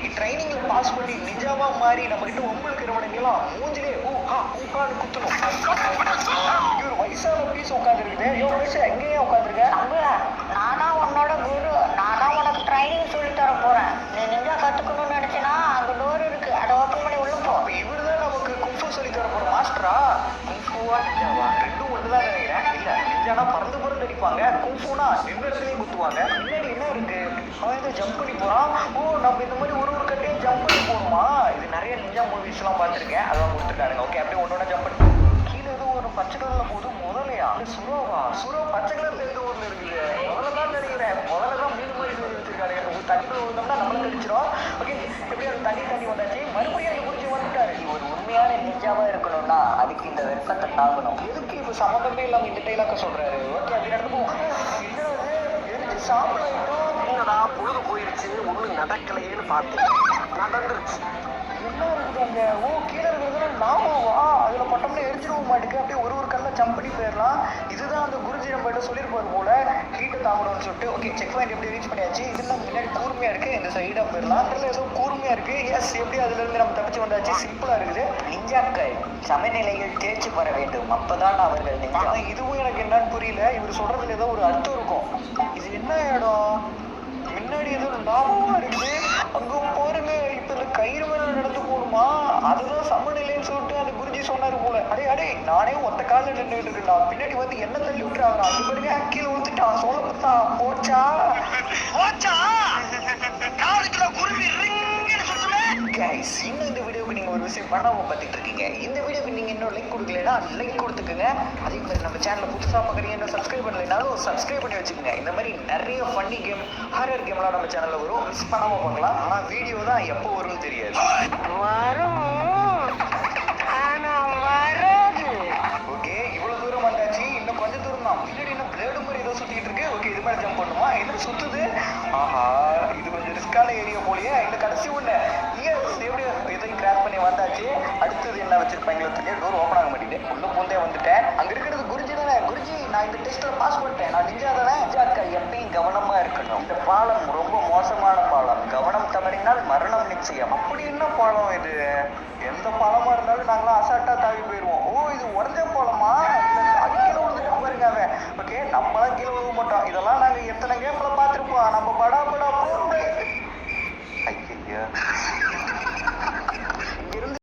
இன்னைக்கு ட்ரைனிங்ல பாஸ் பண்ணி நிஜாவா மாறி நம்ம கிட்ட உங்களுக்கு இருக்கிறவனுங்கெல்லாம் மூஞ்சிலே ஊக்கான்னு குத்தணும். ஒரு வயசான பீஸ் உட்காந்துருக்குது. வயசு எங்கேயே உட்காந்துருக்க? நானா உன்னோட குரு, நானா உனக்கு ட்ரைனிங் சொல்லி தர போறேன். நீ நிஞ்சா கத்துக்கணும்னு நினைச்சினா அந்த டோர் இருக்கு, அதை ஓப்பன் பண்ணி உள்ள போ. இவருதான் நமக்கு குங்ஃபு சொல்லி தர போற மாஸ்டரா? குங்ஃபுவா நிஞ்சாவா ரெண்டும் ஒண்ணுதான் நினைக்கிறேன். இல்ல நிஞ்சானா பறந்து பறந்து அடிப்பாங்க, குங்ஃபுனா நின்ற இடத்துலயே குத்துவாங்க. முன்னாடி என்ன இருக்கு? அவன் ஏதோ ஜம்ப் பண்ணி போறான். நம்ம இந்த மாதிரி ஒரு கட்டையும் ஜம்ப் பண்ணி போகணுமா? இது நிறைய நிஞ்சா மூவிஸ் எல்லாம் பார்த்துருக்கேன், அதான் கொடுத்துருக்கானுங்க. ஓகே, அப்படியே ஒன்னொன்னு ஜம்ப் பண்ணி கீழே ஏதோ ஒரு பச்சை கலர்ல போகுது. முதலையா? சுறாவா? சுறா பச்சை கலர்ல எந்த ஊர்ல இருக்குது? முதல்ல நினைக்கிறேன். முதல்ல தான் மீன் மாதிரி வச்சிருக்காரு. தண்ணிக்குள்ள விழுந்தோம்னா நம்மள கடிச்சிடும். ஓகே, எப்படி அந்த தண்ணி வந்தாச்சு. மறுபடியும் அந்த குடிச்சு வந்துட்டாரு. ஒரு உண்மையான நிஞ்சாவா இருக்கணும்னா அதுக்கு இந்த வெப்பத்தை தாங்கணும். எதுக்கு இப்ப சம்மந்தமே இல்லாம இந்த டைலாக்க சொல்றாரு? ஓகே, அப்படி நடந்துப்போம். என்னது எரிஞ்சு சாப்பிடட்டும். என்னடா பொழுது போயிருச்சு, ஒண்ணு நடக்கலையேன்னு பார்த்தேன், நடந்துருச்சு. என்ன இருக்குது அங்க? கீழே இருக்கிறது நாமாவா? அதுல பட்டம்னா எரிஞ்சிடவும் மாட்டுக்கு. அப்படியே ஒரு கல்ல ஜம்ப் பண்ணி போயிடலாம். இதுதான் அந்த குருஜி நம்ம சொல்லியிருப்பாரு போல, ஹீட்டை தாங்கணும்னு சொல்லிட்டு. ஓகே, செக் பாயிண்ட் எப்படி ரீச் பண்ணியாச்சு. இதெல்லாம் முன்னாடி கூர்மையா இருக்கு, இந்த சைடா போயிடலாம். ஏதோ கூர்மையா இருக்கு. எஸ், எப்படி அதுல இருந்து நம்ம தப்பிச்சு வந்தாச்சு. சிம்பிளா இருக்குது. நிஞ்சாக்கள் சமநிலையில் தேர்ச்சி பெற வேண்டும், அப்பதான் அவர்கள் நிஞ்சா. இதுவும் எனக்கு என்னன்னு புரியல. இவர் சொல்றதுல ஏதோ ஒரு அர்த்தம் இருக்கும். இது என்ன இடம்? முன்னாடி ஏதோ லாபமா இருக்குது. அங்க பாருங்க, இப்ப இந்த கயிறு மேல நடந்து போகணுமா? அதுதான் சமநிலைன்னு சொல்லிட்டு அந்த குருஜி சொன்னாரு போல. அடே நானே ஒத்த காலில் நின்றுட்டு இருக்கேன்டா. பின்னாடி வந்து என்ன தள்ளி விட்டுறாங்க. அது பாருங்க, கீழே ஊத்துட்டான். சோழ பத்தா போச்சா குருவி கைஸ். இன்னும் இந்த வீடியோக்கு நீங்க ஒரு விஷயம் பண்ணாம பார்த்துட்டு இருக்கீங்க. இந்த வீடியோக்கு நீங்க இன்னும் லைக் கொடுக்கலன்னா லைக் கொடுத்துக்குங்க. அதே மாதிரி நம்ம சேனலை புதுசா பார்க்குறீங்க, இன்னும் சப்ஸ்கிரைப் பண்ணலைனாலும் சப்ஸ்கிரைப் பண்ணி வச்சுக்கோங்க. இந்த மாதிரி நிறைய ஃபன்னி கேம், ஹாரர் கேம்லாம் நம்ம சேனல்ல வரும். மிஸ் பண்ணாம பார்க்கலாம். ஆனா வீடியோ தான் எப்போ வரும்னு தெரியாது. வரும், ஆனா வராது. ஓகே, இவ்வளவு தூரம் வந்தாச்சு. இன்னும் கொஞ்சம் தூரம் தான். பின்னாடி இன்னும் பிளேடு மாதிரி ஏதோ சுத்திட்டு இருக்கு. ஓகே, இது மாதிரி ஜம்ப் பண்ணுமா? என்ன சுத்துது? ஆஹா, இது கொஞ்சம் ரிஸ்கான ஏரியா போலியே. இந்த கடைசி ஒண்ணு எதையும் கிராஸ் பண்ணி வந்தாச்சு. அடுத்தது என்ன வச்சிருப்பாங்களோ தெரியும். டோர் ஓப்பன் ஆக மாட்டேங்குது. உள்ள பூந்தே வந்துட்டேன். அங்க இருக்கிறது குருஜி தானே. குருஜி, நான் இந்த டெஸ்ட்ல பாஸ் பண்ணிட்டேன். நான் நிஞ்சா தானே. நிஞ்சாக்கள் எப்பயும் கவனமா இருக்கணும். இந்த பாலம் ரொம்ப மோசமான பாலம், கவனம் தவறினால் மரணம் நிச்சயம். அப்படி என்ன பாலம் இது? எந்த பாலமா இருந்தாலும் நாங்களாம் அசால்ட்டா தாவி போயிருவோம்.